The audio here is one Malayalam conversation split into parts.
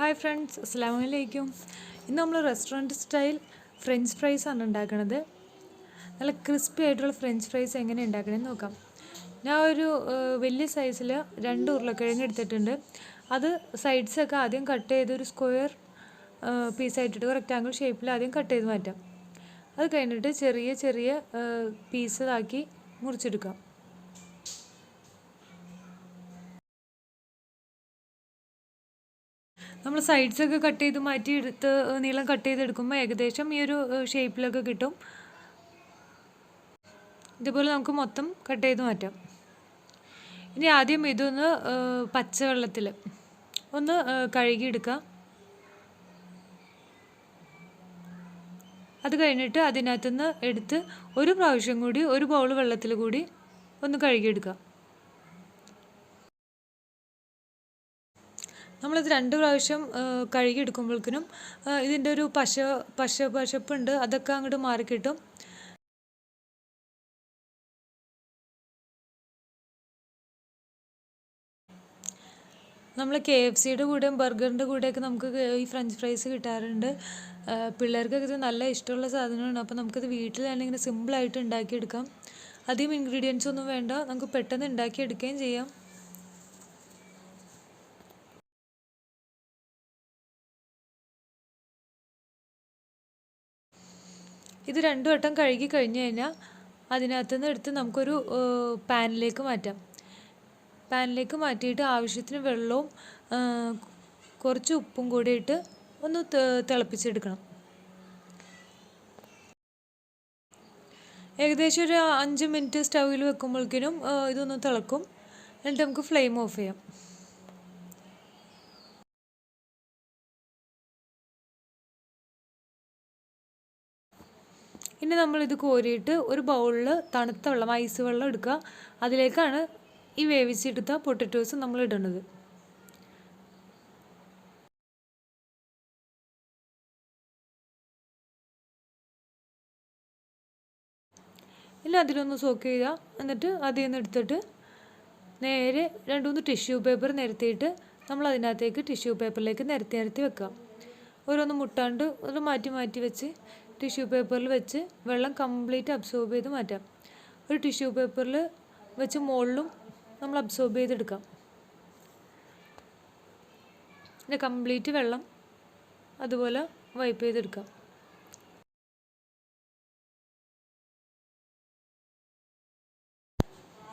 ഹായ് ഫ്രണ്ട്സ്, അസ്സലാമു അലൈക്കും. ഇന്ന് നമ്മൾ റെസ്റ്റോറൻറ്റ് സ്റ്റൈൽ ഫ്രഞ്ച് ഫ്രൈസ് ആണ് ഉണ്ടാക്കുന്നത്. നല്ല ക്രിസ്പി ആയിട്ടുള്ള ഫ്രഞ്ച് ഫ്രൈസ് എങ്ങനെ ഉണ്ടാക്കണമെന്ന് നോക്കാം. ഞാൻ ഒരു വലിയ സൈസിൽ 2 ഉരുളക്കിഴങ്ങ് എടുത്തിട്ടുണ്ട്. അത് സൈഡ്സൊക്കെ ആദ്യം കട്ട് ചെയ്ത് ഒരു സ്ക്വയർ പീസായിട്ടിട്ട് റെക്റ്റാങ്കിൾ ഷേപ്പിൽ ആദ്യം കട്ട് ചെയ്ത് മാറ്റാം. അത് കഴിഞ്ഞിട്ട് ചെറിയ ചെറിയ പീസാക്കി മുറിച്ചെടുക്കാം. നമ്മൾ സൈഡ്സൊക്കെ കട്ട് ചെയ്ത് മാറ്റി എടുത്ത് നീളം കട്ട് ചെയ്തെടുക്കുമ്പോൾ ഏകദേശം ഈ ഒരു ഷേപ്പിലൊക്കെ കിട്ടും. ഇതുപോലെ നമുക്ക് മൊത്തം കട്ട് ചെയ്ത് മാറ്റാം. ഇനി ആദ്യം ഇതൊന്ന് പച്ചവെള്ളത്തിൽ ഒന്ന് കഴുകിയെടുക്കാം. അത് കഴിഞ്ഞിട്ട് അതിനകത്തുനിന്ന് എടുത്ത് ഒരു പ്രാവശ്യം കൂടി ഒരു ബൗൾ വെള്ളത്തിൽ കൂടി ഒന്ന് കഴുകിയെടുക്കാം. നമ്മളിത് 2 പ്രാവശ്യം കഴുകിയെടുക്കുമ്പോഴേക്കിനും ഇതിൻ്റെ ഒരു പശപ്പുണ്ട്, അതൊക്കെ അങ്ങോട്ട് മാറിക്കിട്ടും. നമ്മൾ KFCയുടെ കൂടെയും ബർഗറിൻ്റെ കൂടെയൊക്കെ നമുക്ക് ഈ ഫ്രഞ്ച് ഫ്രൈസ് കിട്ടാറുണ്ട്. പിള്ളേർക്കൊക്കെ ഇത് നല്ല ഇഷ്ടമുള്ള സാധനമാണ്. അപ്പോൾ നമുക്കിത് വീട്ടിൽ തന്നെ ഇങ്ങനെ സിമ്പിളായിട്ട് ഉണ്ടാക്കിയെടുക്കാം. അധികം ഇൻഗ്രീഡിയൻസ് ഒന്നും വേണ്ട, നമുക്ക് പെട്ടെന്ന് ഉണ്ടാക്കിയെടുക്കുകയും ചെയ്യാം. ഇത് 2 വട്ടം കഴുകി കഴിഞ്ഞ് കഴിഞ്ഞാൽ അതിനകത്തുനിന്ന് എടുത്ത് നമുക്കൊരു പാനിലേക്ക് മാറ്റാം. പാനിലേക്ക് മാറ്റിയിട്ട് ആവശ്യത്തിന് വെള്ളവും കുറച്ച് ഉപ്പും കൂടി ഇട്ട് ഒന്ന് തിളപ്പിച്ചെടുക്കണം. ഏകദേശം ഒരു 5 മിനിറ്റ് സ്റ്റൗവിൽ വെക്കുമ്പോഴേക്കിനും ഇതൊന്ന് തിളക്കും. എന്നിട്ട് നമുക്ക് ഫ്ലെയിം ഓഫ് ചെയ്യാം. ഇനി നമ്മളിത് കോരിയിട്ട് ഒരു ബൗളിൽ തണുത്ത വെള്ളം, ഐസ് വെള്ളം എടുക്കുക. അതിലേക്കാണ് ഈ വേവിച്ചെടുത്ത പൊട്ടറ്റോസ് നമ്മൾ ഇടേണ്ടത്. ഇനി അതിലൊന്ന് സോക്ക് ചെയ്യുക. എന്നിട്ട് അതിൽ നിന്ന് എടുത്തിട്ട് നേരെ 2-3 ടിഷ്യൂ പേപ്പർ നിരത്തിയിട്ട് നമ്മൾ അതിനകത്തേക്ക് ടിഷ്യൂ പേപ്പറിലേക്ക് നിരത്തി വെക്കുക. ഓരോന്ന് മുട്ടാണ്ട് അത് മാറ്റി മാറ്റി വെച്ച് ടിഷ്യൂ പേപ്പറിൽ വെച്ച് വെള്ളം കംപ്ലീറ്റ് അബ്സോർബ് ചെയ്ത് മാറ്റാം. ഒരു ടിഷ്യൂ പേപ്പറിൽ വെച്ച് മുകളിലും നമ്മൾ അബ്സോർബ് ചെയ്തെടുക്കാം. പിന്നെ കംപ്ലീറ്റ് വെള്ളം അതുപോലെ വൈപ്പ് ചെയ്തെടുക്കാം.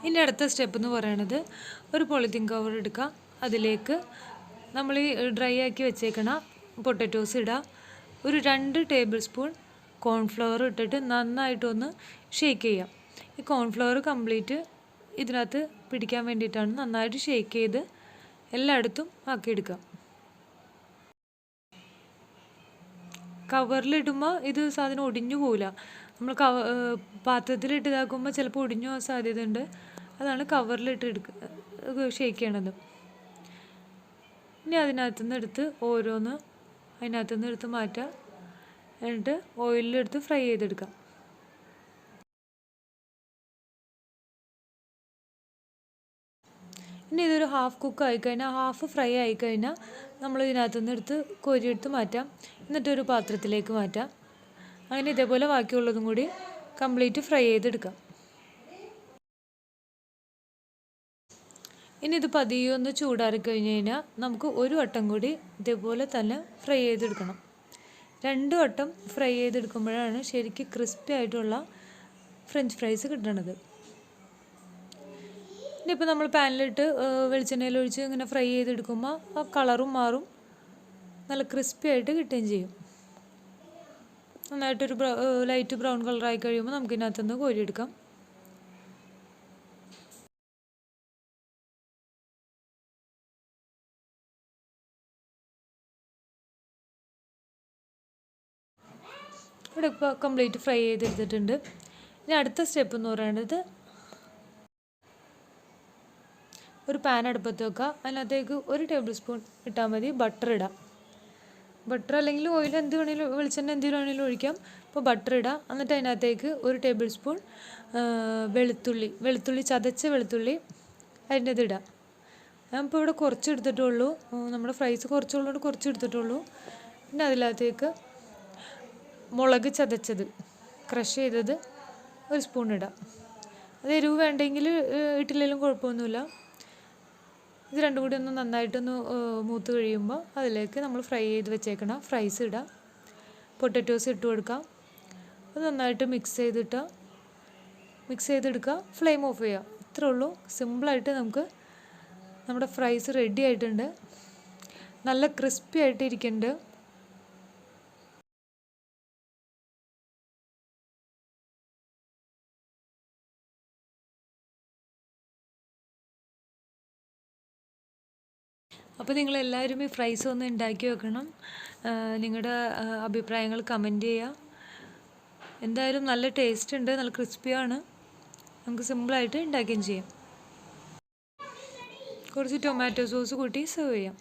ഇനി അടുത്ത സ്റ്റെപ്പ് എന്ന് പറയുന്നത് ഒരു പോളിത്തീൻ കവർ എടുക്കുക. അതിലേക്ക് നമ്മൾ ഈ ഡ്രൈ ആക്കി വെച്ചേക്കണ പൊട്ടറ്റോസ് ഇടുക. ഒരു 2 ടേബിൾ സ്പൂൺ കോൺഫ്ലവർ ഇട്ടിട്ട് നന്നായിട്ടൊന്ന് ഷേക്ക് ചെയ്യാം. ഈ കോൺഫ്ലവർ കംപ്ലീറ്റ് ഇതിനകത്ത് പിടിക്കാൻ വേണ്ടിയിട്ടാണ്. നന്നായിട്ട് ഷേക്ക് ചെയ്ത് എല്ലായിടത്തും ആക്കിയെടുക്കാം. കവറിലിടുമ്പോൾ ഇത് സാധനം ഒടിഞ്ഞു പോവില്ല. നമ്മൾ പാത്രത്തിലിട്ട് ഇതാക്കുമ്പോൾ ചിലപ്പോൾ ഒടിഞ്ഞു പോകാൻ സാധ്യതയുണ്ട്. അതാണ് കവറിലിട്ട് ഷേക്ക് ചെയ്യണത്. ഇനി അതിനകത്തുനിന്ന് എടുത്ത് ഓരോന്ന് അതിനകത്തുനിന്ന് എടുത്ത് മാറ്റുക. എന്നിട്ട് ഓയിലിലെടുത്ത് ഫ്രൈ ചെയ്തെടുക്കാം. ഇനി ഇതൊരു ഹാഫ് കുക്ക് ആയിക്കഴിഞ്ഞാൽ, ഹാഫ് ഫ്രൈ ആയിക്കഴിഞ്ഞാൽ നമ്മൾ ഇതിനകത്തുനിന്ന് എടുത്ത് കോരിയെടുത്ത് മാറ്റാം. എന്നിട്ടൊരു പാത്രത്തിലേക്ക് മാറ്റാം. അങ്ങനെ ഇതേപോലെ ബാക്കിയുള്ളതും കൂടി കംപ്ലീറ്റ് ഫ്രൈ ചെയ്തെടുക്കാം. ഇനി ഇത് പതിയെ ഒന്ന് ചൂടാറി കഴിഞ്ഞ് കഴിഞ്ഞാൽ നമുക്ക് ഒരു വട്ടം കൂടി ഇതേപോലെ തന്നെ ഫ്രൈ ചെയ്തെടുക്കണം. 2 വട്ടം ഫ്രൈ ചെയ്തെടുക്കുമ്പോഴാണ് ശരിക്കും ക്രിസ്പി ആയിട്ടുള്ള ഫ്രഞ്ച് ഫ്രൈസ് കിട്ടണത്. ഇനിയിപ്പോൾ നമ്മൾ പാനിലിട്ട് വെളിച്ചെണ്ണയിൽ ഒഴിച്ച് ഇങ്ങനെ ഫ്രൈ ചെയ്തെടുക്കുമ്പോൾ ആ കളറും മാറും, നല്ല ക്രിസ്പി ആയിട്ട് കിട്ടുകയും ചെയ്യും. നന്നായിട്ടൊരു ലൈറ്റ് ബ്രൗൺ കളറായി കഴിയുമ്പോൾ നമുക്കിതിനകത്തുനിന്ന് കോരിയെടുക്കാം. ഇവിടെ ഇപ്പോൾ കംപ്ലീറ്റ് ഫ്രൈ ചെയ്തെടുത്തിട്ടുണ്ട്. ഇനി അടുത്ത സ്റ്റെപ്പ് എന്ന് പറയുന്നത് ഒരു പാൻ അടുപ്പത്ത് വെക്കുക. അതിനകത്തേക്ക് 1 ടേബിൾ സ്പൂൺ ഇട്ടാൽ മതി ബട്ടർ ഇടാം. ബട്ടർ അല്ലെങ്കിൽ ഓയിൽ എന്ത് വേണമെങ്കിലും, വെളിച്ചെണ്ണ എന്ത് വേണമെങ്കിലും ഒഴിക്കാം. ഇപ്പോൾ ബട്ടർ ഇടാം. എന്നിട്ട് അതിനകത്തേക്ക് 1 ടേബിൾ സ്പൂൺ വെളുത്തുള്ളി ചതച്ച വെളുത്തുള്ളി അതിൻ്റെ ഇതിടാം. ഞാനിപ്പോൾ ഇവിടെ കുറച്ച് എടുത്തിട്ടുള്ളൂ, നമ്മുടെ ഫ്രൈസ് കുറച്ചുള്ളതുകൊണ്ട് കുറച്ച് എടുത്തിട്ടുള്ളൂ. പിന്നെ അതിനകത്തേക്ക് മുളക് ചതച്ചത് ക്രഷ് ചെയ്തത് 1 സ്പൂൺ ഇടാം. അത് എരിവ് വേണ്ടെങ്കിൽ ഇട്ടില്ലെങ്കിലും കുഴപ്പമൊന്നുമില്ല. ഇത് രണ്ടും കൂടി ഒന്ന് നന്നായിട്ടൊന്ന് മൂത്ത് കഴിയുമ്പോൾ അതിലേക്ക് നമ്മൾ ഫ്രൈ ചെയ്ത് വെച്ചേക്കണം ഫ്രൈസ് ഇടാം. പൊട്ടറ്റോസ് ഇട്ട് കൊടുക്കാം. അത് നന്നായിട്ട് മിക്സ് ചെയ്തെടുക്കുക. ഫ്ലെയിം ഓഫ് ചെയ്യുക. ഇത്രേ ഉള്ളൂ. സിമ്പിളായിട്ട് നമുക്ക് നമ്മുടെ ഫ്രൈസ് റെഡി ആയിട്ടുണ്ട്. നല്ല ക്രിസ്പി ആയിട്ട് ഇരിക്കുന്നുണ്ട്. അപ്പോൾ നിങ്ങളെല്ലാവരും ഈ ഫ്രൈസ് ഒന്ന് ഉണ്ടാക്കി വെക്കണം. നിങ്ങളുടെ അഭിപ്രായങ്ങൾ കമൻറ്റ് ചെയ്യുക. എന്തായാലും നല്ല ടേസ്റ്റ് ഉണ്ട്, നല്ല ക്രിസ്പിയാണ്. നമുക്ക് സിമ്പിളായിട്ട് ഉണ്ടാക്കുകയും ചെയ്യാം. കുറച്ച് ടൊമാറ്റോ സോസ് കൂട്ടി സെർവ് ചെയ്യാം.